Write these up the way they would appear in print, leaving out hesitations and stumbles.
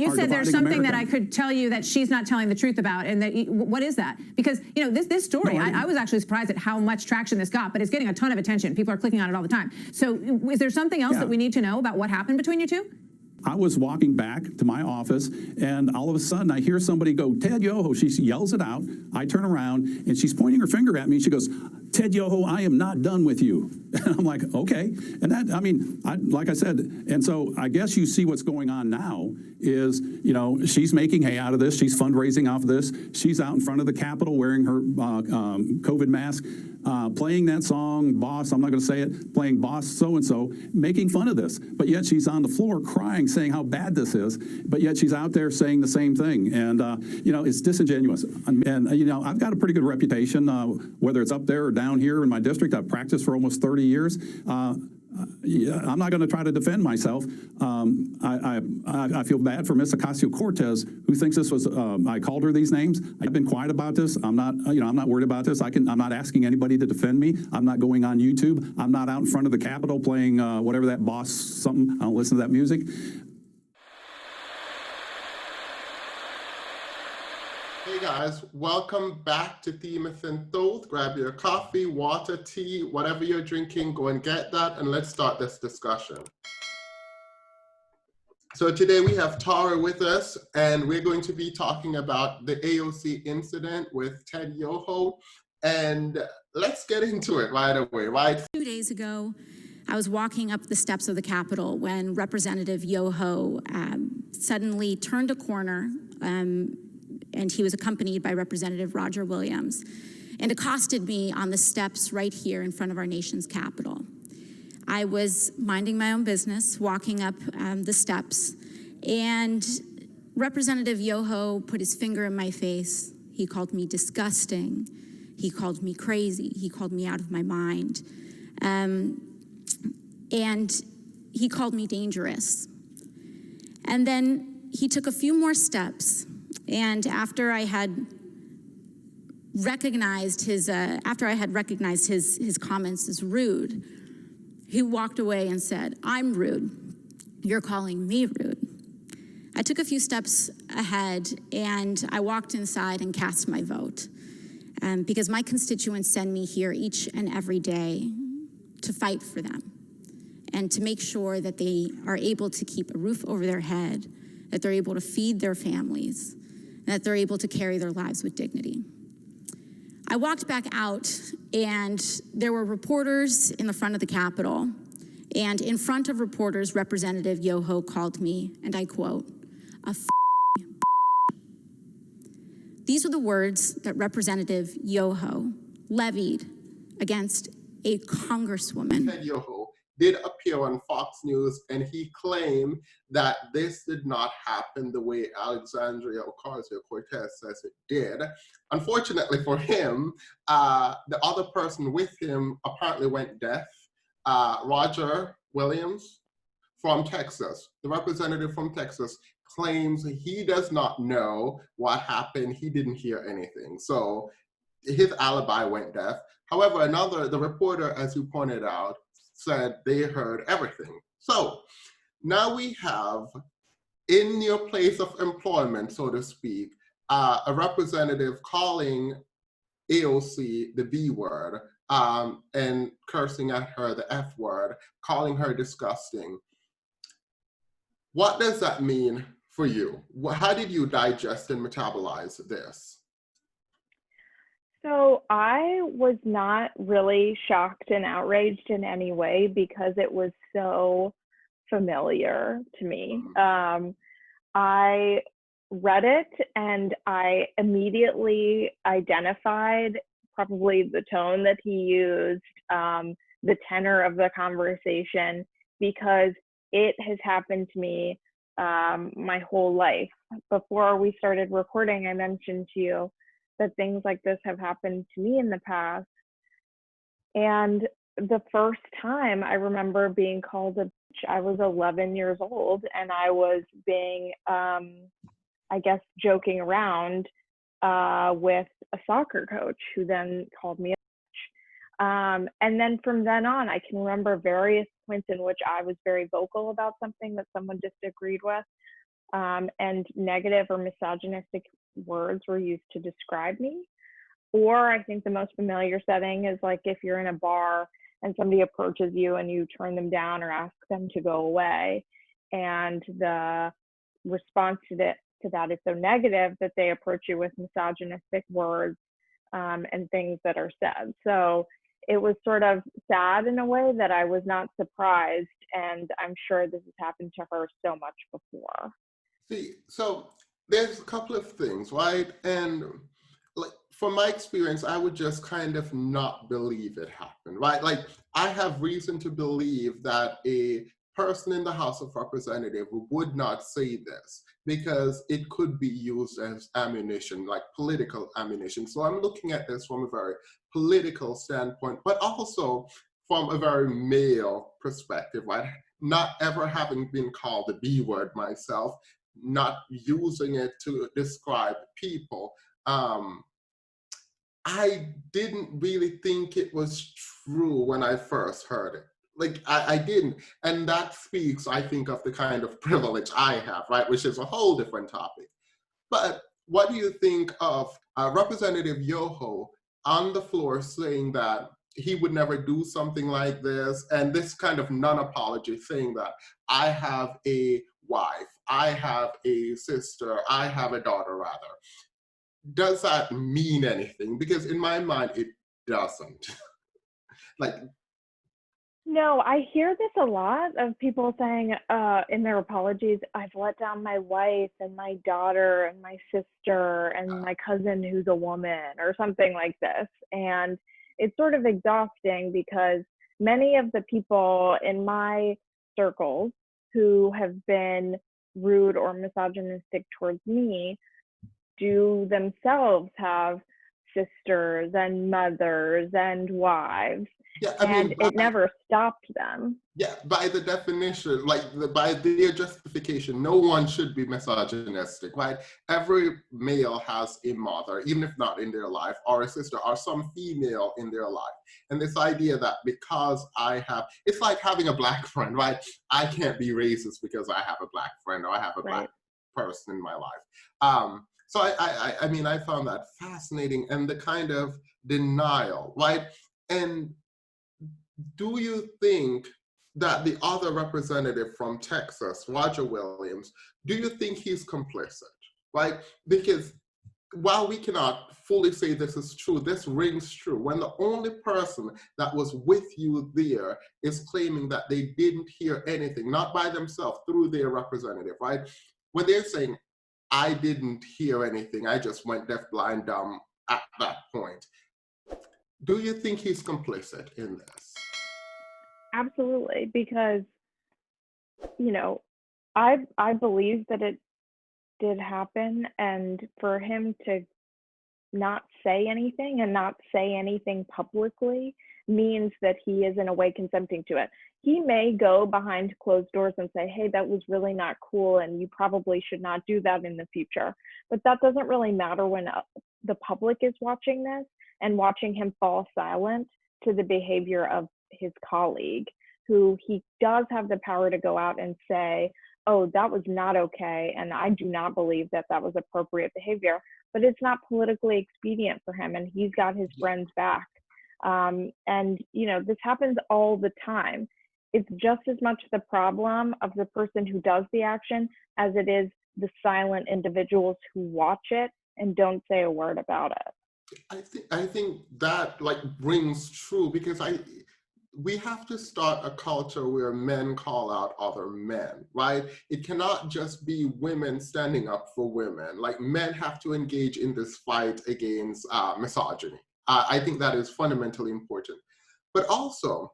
You said there's something that I could tell you that she's not telling the truth about, and that what is that? Because this story, I was actually surprised at how much traction this got, but it's getting a ton of attention. People are clicking on it all the time. So is there something else that we need to know about what happened between you two? I was walking back to my office, and all of a sudden I hear somebody go, "Ted Yoho." She yells it out. I turn around, and she's pointing her finger at me. She goes, "Ted Yoho, I am not done with you." And I'm like, okay. And that, like I said, and so I guess you see what's going on now is, she's making hay out of this. She's fundraising off of this. She's out in front of the Capitol wearing her COVID mask, playing that song, Boss, I'm not going to say it, playing Boss so-and-so, making fun of this. But yet she's on the floor crying, saying how bad this is. But yet she's out there saying the same thing. And, it's disingenuous. And, I've got a pretty good reputation, whether it's up there or down here in my district. I've practiced for almost 30 years. I'm not going to try to defend myself. I feel bad for Miss Ocasio-Cortez, who thinks this was. I called her these names. I've been quiet about this. I'm not. I'm not worried about this. I'm not asking anybody to defend me. I'm not going on YouTube. I'm not out in front of the Capitol playing whatever that Boss something. I don't listen to that music. Hey guys, welcome back to Themis and Thoth. Grab your coffee, water, tea, whatever you're drinking, go and get that, and let's start this discussion. So today we have Tara with us, and we're going to be talking about the AOC incident with Ted Yoho, and let's get into it right away, right? 2 days ago, I was walking up the steps of the Capitol when Representative Yoho suddenly turned a corner, and he was accompanied by Representative Roger Williams, and accosted me on the steps right here in front of our nation's Capitol. I was minding my own business, walking up the steps, and Representative Yoho put his finger in my face. He called me disgusting. He called me crazy. He called me out of my mind. And he called me dangerous. And then he took a few more steps. And after I had recognized his comments as rude, he walked away and said, "I'm rude. You're calling me rude." I took a few steps ahead, and I walked inside and cast my vote, because my constituents send me here each and every day to fight for them and to make sure that they are able to keep a roof over their head, that they're able to feed their families, that they're able to carry their lives with dignity. I walked back out, and there were reporters in the front of the Capitol, and in front of reporters, Representative Yoho called me, and I quote, "a These are the words that Representative Yoho levied against a congresswoman. Ted Yoho did appear on Fox News, and he claimed that this did not happen the way Alexandria Ocasio-Cortez says it did. Unfortunately for him, the other person with him apparently went deaf. Roger Williams from Texas, the representative from Texas, claims he does not know what happened. He didn't hear anything. So his alibi went deaf. However, the reporter, as you pointed out, said they heard everything. So now we have, in your place of employment, so to speak, a representative calling AOC the B word and cursing at her the F word, calling her disgusting. What does that mean for you? How did you digest and metabolize this? So I was not really shocked and outraged in any way because it was so familiar to me. I read it and I immediately identified probably the tone that he used, the tenor of the conversation, because it has happened to me my whole life. Before we started recording, I mentioned to you that things like this have happened to me in the past. And the first time I remember being called a bitch, I was 11 years old, and I was being, I guess, joking around with a soccer coach who then called me a bitch. And then from then on, I can remember various points in which I was very vocal about something that someone disagreed with. and negative or misogynistic words were used to describe me. Or I think the most familiar setting is like if you're in a bar and somebody approaches you and you turn them down or ask them to go away, and the response to that is so negative that they approach you with misogynistic words and things that are said. So it was sort of sad in a way that I was not surprised, and I'm sure this has happened to her so much before. See, so there's a couple of things, right? And like from my experience, I would just kind of not believe it happened, right? Like I have reason to believe that a person in the House of Representatives would not say this because it could be used as ammunition, like political ammunition. So I'm looking at this from a very political standpoint, but also from a very male perspective, right? Not ever having been called the B word myself, not using it to describe people. I didn't really think it was true when I first heard it. Like, I didn't. And that speaks, I think, of the kind of privilege I have, right? Which is a whole different topic. But what do you think of Representative Yoho on the floor saying that he would never do something like this, and this kind of non-apology saying that I have a wife, I have a sister, I have a daughter, rather. Does that mean anything? Because in my mind, it doesn't. Like, No, I hear this a lot of people saying in their apologies, I've let down my wife and my daughter and my sister and my cousin who's a woman or something like this. And it's sort of exhausting because many of the people in my circles who have been rude or misogynistic towards me do themselves have sisters and mothers and wives. yeah, I mean, And it never stopped them. yeah, by the definition, like by their justification, no one should be misogynistic, right? Every male has a mother, even if not in their life, or a sister, or some female in their life. And this idea that because I have, it's like having a black friend, right? I can't be racist because I have a black friend or I have a black person in my life. So I mean, I found that fascinating, and the kind of denial, right? And do you think that the other representative from Texas, Roger Williams, do you think he's complicit, right? Because while we cannot fully say this is true, this rings true. When the only person that was with you there is claiming that they didn't hear anything, not by themselves, through their representative, right? When they're saying, I didn't hear anything, I just went deaf, blind, dumb at that point. Do you think he's complicit in this? Absolutely, because, you know, I believe that it did happen, and for him to not say anything and not say anything publicly means that he is in a way consenting to it. He may go behind closed doors and say, hey, that was really not cool and you probably should not do that in the future. But that doesn't really matter when the public is watching this and watching him fall silent to the behavior of his colleague, who he does have the power to go out and say, oh, that was not okay, and I do not believe that that was appropriate behavior, but it's not politically expedient for him, and he's got his friends back. And, you know, this happens all the time. It's just as much the problem of the person who does the action as it is the silent individuals who watch it and don't say a word about it. I think that like rings true, because we have to start a culture where men call out other men, right? It cannot just be women standing up for women. Like, men have to engage in this fight against misogyny. I think that is fundamentally important. But also,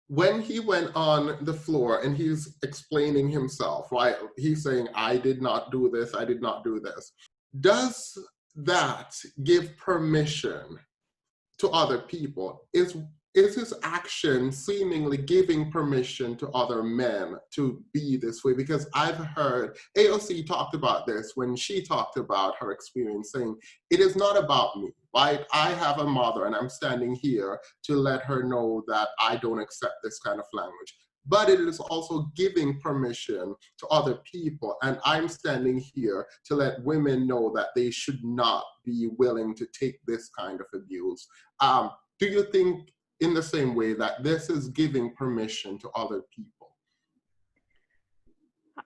when he went on the floor and he's explaining himself, right? He's saying, I did not do this, I did not do this. Does that give permission to other people? Is his action seemingly giving permission to other men to be this way? Because I've heard AOC talked about this when she talked about her experience, saying, it is not about me, right? I have a mother and I'm standing here to let her know that I don't accept this kind of language. but it is also giving permission to other people. And I'm standing here to let women know that they should not be willing to take this kind of abuse. Do you think in the same way that this is giving permission to other people?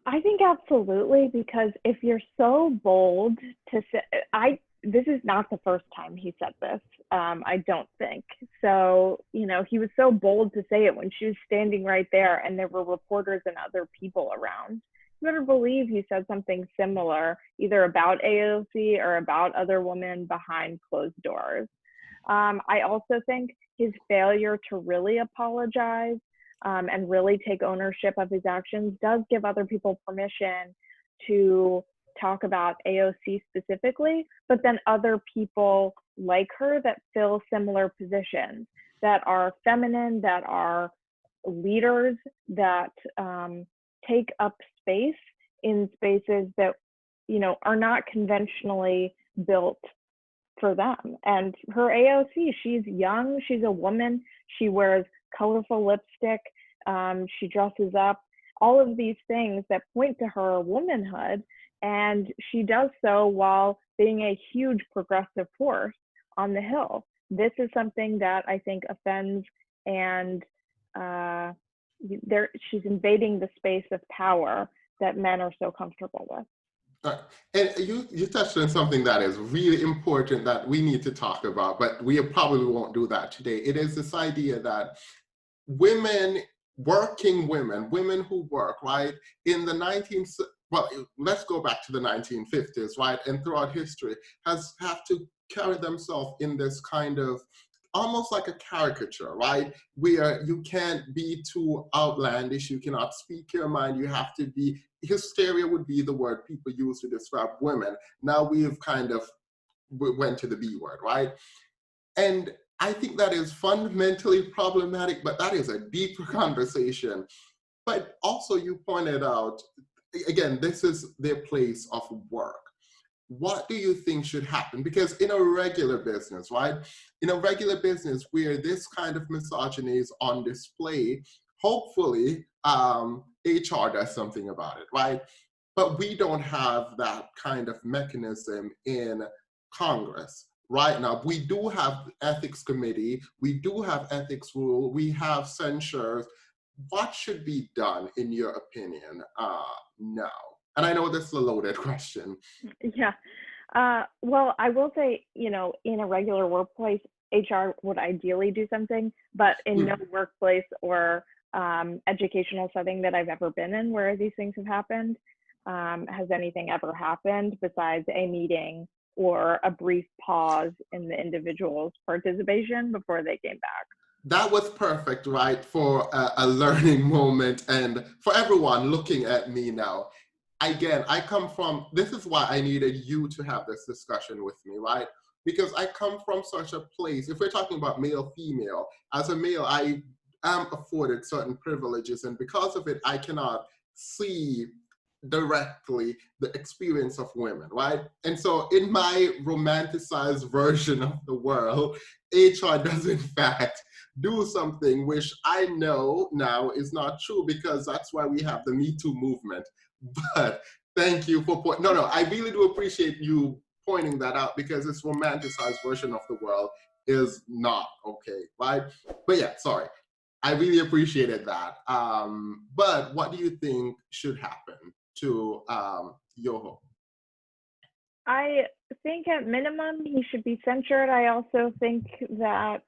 I think absolutely, because if you're so bold to say, this is not the first time he said this, I don't think. So, he was so bold to say it when she was standing right there and there were reporters and other people around. You better believe he said something similar, either about AOC or about other women behind closed doors. I also think his failure to really apologize and really take ownership of his actions does give other people permission to talk about AOC specifically, but then other people like her that fill similar positions, that are feminine, that are leaders, that take up space in spaces that, are not conventionally built for them. And her AOC, she's young, she's a woman, she wears colorful lipstick, she dresses up, all of these things that point to her womanhood, and she does so while being a huge progressive force on the Hill. This is something that I think offends, and she's invading the space of power that men are so comfortable with. And you touched on something that is really important that we need to talk about, but we probably won't do that today. It is this idea that working women who work, right, in the let's go back to the 1950s, right, and throughout history, have to carry themselves in this kind of almost like a caricature, right? Where you can't be too outlandish, you cannot speak your mind, you have to be, hysteria would be the word people use to describe women. Now we've kind of went to the B word, right? And I think that is fundamentally problematic, but that is a deeper conversation. But also you pointed out, again, this is their place of work. What do you think should happen? Because in a regular business, right? In a regular business where this kind of misogyny is on display, hopefully HR does something about it, right? But we don't have that kind of mechanism in Congress right now. We do have ethics committee, we do have ethics rule, we have censures. What should be done, in your opinion, now? And I know this is a loaded question. Yeah. Well, I will say, in a regular workplace, HR would ideally do something, but in no workplace or educational setting that I've ever been in where these things have happened, has anything ever happened besides a meeting or a brief pause in the individual's participation before they came back. That was perfect, right, for a learning moment and for everyone looking at me now. Again, this is why I needed you to have this discussion with me, right? Because I come from such a place, if we're talking about male, female, as a male, I am afforded certain privileges, and because of it, I cannot see directly the experience of women, right? And so in my romanticized version of the world, HR does in fact do something which I know now is not true, because that's why we have the Me Too movement. But thank you for I really do appreciate you pointing that out, because this romanticized version of the world is not okay, right? But yeah, sorry. I really appreciated that. But what do you think should happen to Yoho? I think at minimum he should be censured. I also think that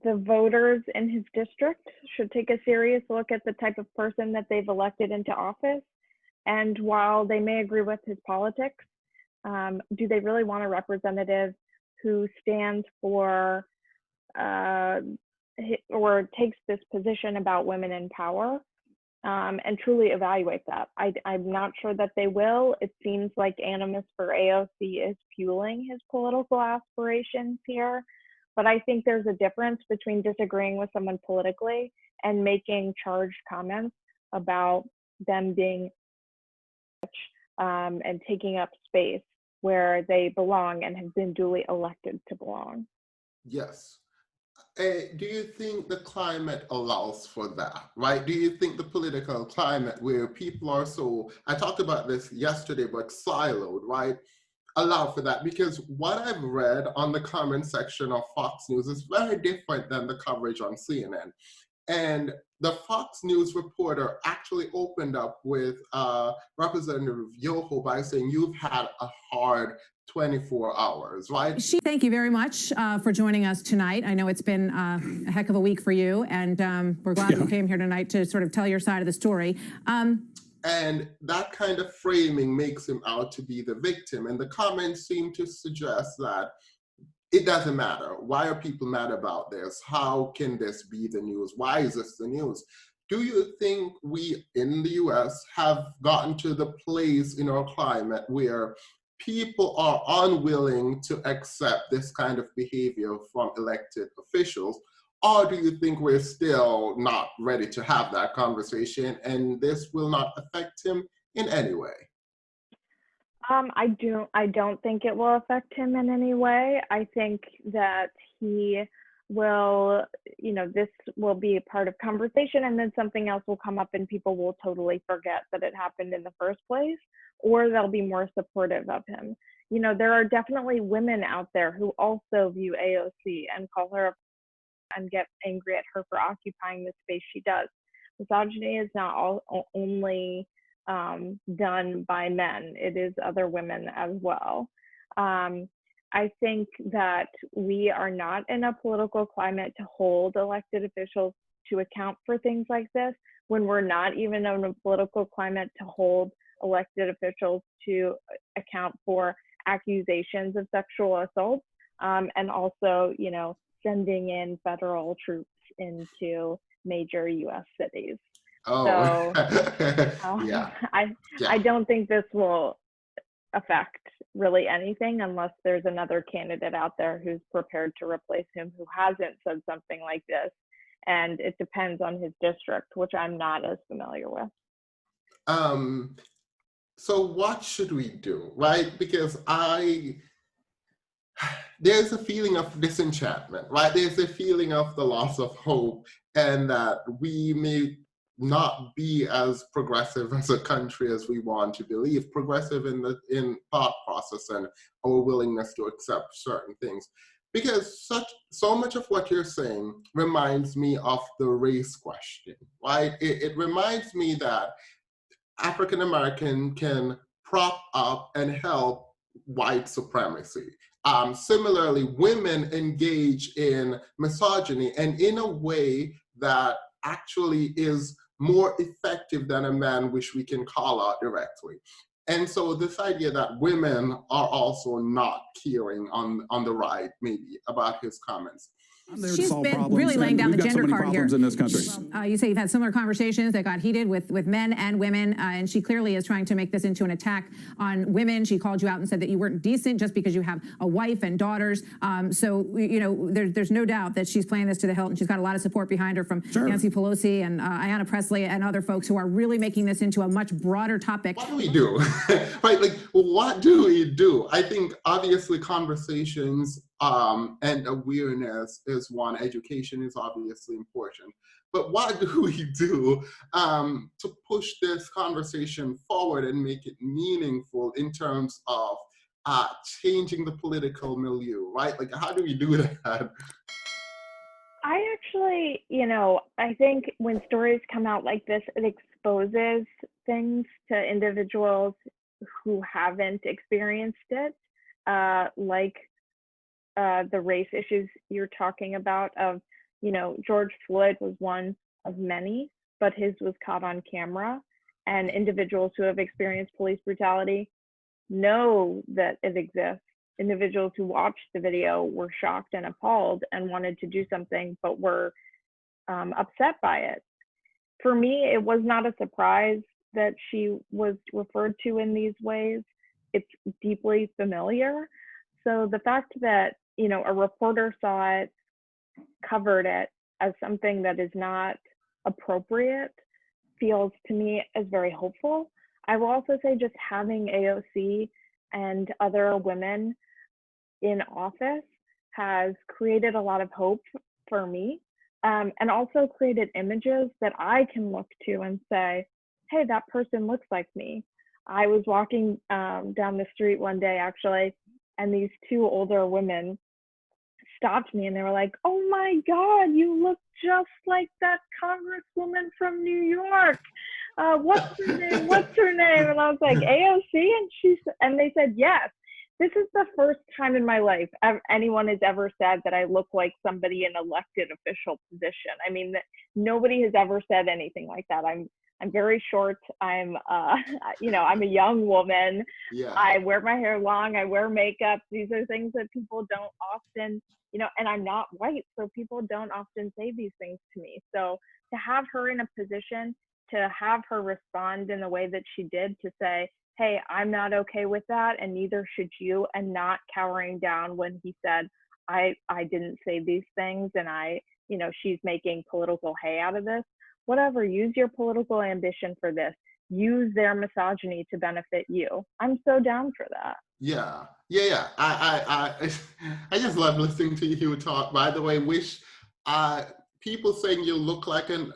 the voters in his district should take a serious look at the type of person that they've elected into office. And while they may agree with his politics, do they really want a representative who stands for or takes this position about women in power, and truly evaluate that? I'm not sure that they will. It seems like animus for AOC is fueling his political aspirations here. But I think there's a difference between disagreeing with someone politically and making charged comments about them being and taking up space where they belong and have been duly elected to belong. Yes. Do you think the climate allows for that, right? Do you think the political climate where people are so, I talked about this yesterday, but siloed, right? Allow for that? Because what I've read on the comment section of Fox News is very different than the coverage on CNN. And the Fox News reporter actually opened up with Representative Yoho by saying, you've had a hard 24 hours, right? Thank you very much for joining us tonight. I know it's been a heck of a week for you, and we're glad you came here tonight to sort of tell your side of the story. And that kind of framing makes him out to be the victim. And the comments seem to suggest that it doesn't matter. Why are people mad about this? How can this be the news? Why is this the news? Do you think we in the US have gotten to the place in our climate where people are unwilling to accept this kind of behavior from elected officials? Or do you think we're still not ready to have that conversation and this will not affect him in any way? I don't think it will affect him in any way. I think that he will, this will be a part of conversation, and then something else will come up and people will totally forget that it happened in the first place, or they'll be more supportive of him. There are definitely women out there who also view AOC and call her and get angry at her for occupying the space she does. Misogyny is not only done by men, it is other women as well. I think that we are not in a political climate to hold elected officials to account for things like this, when we're not even in a political climate to hold elected officials to account for accusations of sexual assault, and also, sending in federal troops into major US cities. Oh, So yeah. I don't think this will affect really anything unless there's another candidate out there who's prepared to replace him who hasn't said something like this. And it depends on his district, which I'm not as familiar with. So what should we do, right? Because there's a feeling of disenchantment, right? There's a feeling of the loss of hope, and that we may not be as progressive as a country as we want to believe, progressive in thought process and our willingness to accept certain things. Because so much of what you're saying reminds me of the race question, right? It reminds me that African American can prop up and help white supremacy. Similarly, women engage in misogyny, and in a way that actually is more effective than a man, which we can call out directly. And so this idea that women are also not caring on the right, maybe, about his comments. She's been really laying down the gender card here. In this country. You say you've had similar conversations that got heated with men and women, and she clearly is trying to make this into an attack on women. She called you out and said that you weren't decent just because you have a wife and daughters. So, there's no doubt that she's playing this to the hilt, and she's got a lot of support behind her from Nancy Pelosi and Ayanna Pressley and other folks who are really making this into a much broader topic. What do we do? Right? Like, what do we do? I think obviously conversations and awareness is one. Education is obviously important. But what do we do to push this conversation forward and make it meaningful in terms of changing the political milieu, right? Like, how do we do that? I actually, I think when stories come out like this, it exposes things to individuals who haven't experienced it, like the race issues you're talking about of, George Floyd was one of many, but his was caught on camera, and individuals who have experienced police brutality know that it exists. Individuals who watched the video were shocked and appalled and wanted to do something, but were upset by it. For me, it was not a surprise that she was referred to in these ways. It's deeply familiar. So the fact that, a reporter saw it, covered it as something that is not appropriate, feels to me as very hopeful. I will also say just having AOC and other women in office has created a lot of hope for me, and also created images that I can look to and say, hey, that person looks like me. I was walking down the street one day, actually, and these two older women stopped me and they were like, oh my God, you look just like that congresswoman from New York. What's her name? What's her name? And I was like, AOC? And they said, yes. This is the first time in my life anyone has ever said that I look like somebody in elected official position. I mean, nobody has ever said anything like that. I'm very short. I'm I'm a young woman. Yeah. I wear my hair long. I wear makeup. These are things that people don't often, and I'm not white, so people don't often say these things to me. So to have her in a position to have her respond in the way that she did, to say, hey, I'm not okay with that, and neither should you, and not cowering down when he said, I didn't say these things, and she's making political hay out of this. Whatever, use your political ambition for this. Use their misogyny to benefit you. I'm so down for that. Yeah. I just love listening to you talk. By the way, wish people saying you look like an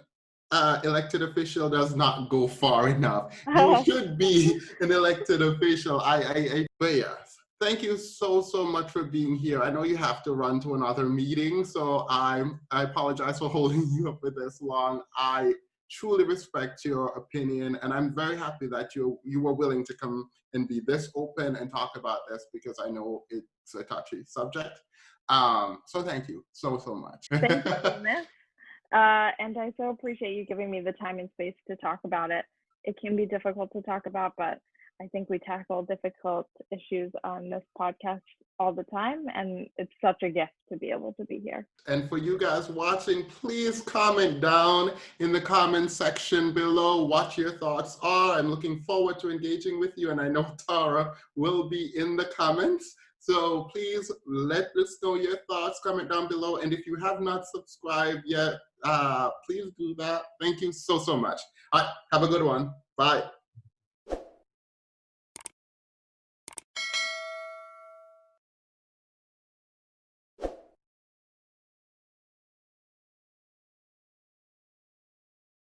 elected official does not go far enough. You should be an elected official. But yes, thank you so much for being here. I know you have to run to another meeting, so I apologize for holding you up for this long. I truly respect your opinion, and I'm very happy that you were willing to come and be this open and talk about this, because I know it's a touchy subject. So thank you so much. Thank you, Themis. And I so appreciate you giving me the time and space to talk about it. It can be difficult to talk about, but I think we tackle difficult issues on this podcast all the time, and it's such a gift to be able to be here. And for you guys watching, please comment down in the comment section below what your thoughts are. I'm looking forward to engaging with you, and I know Tara will be in the comments. So please let us know your thoughts, comment down below. And if you have not subscribed yet, please do that. Thank you so much. All right, have a good one. Bye.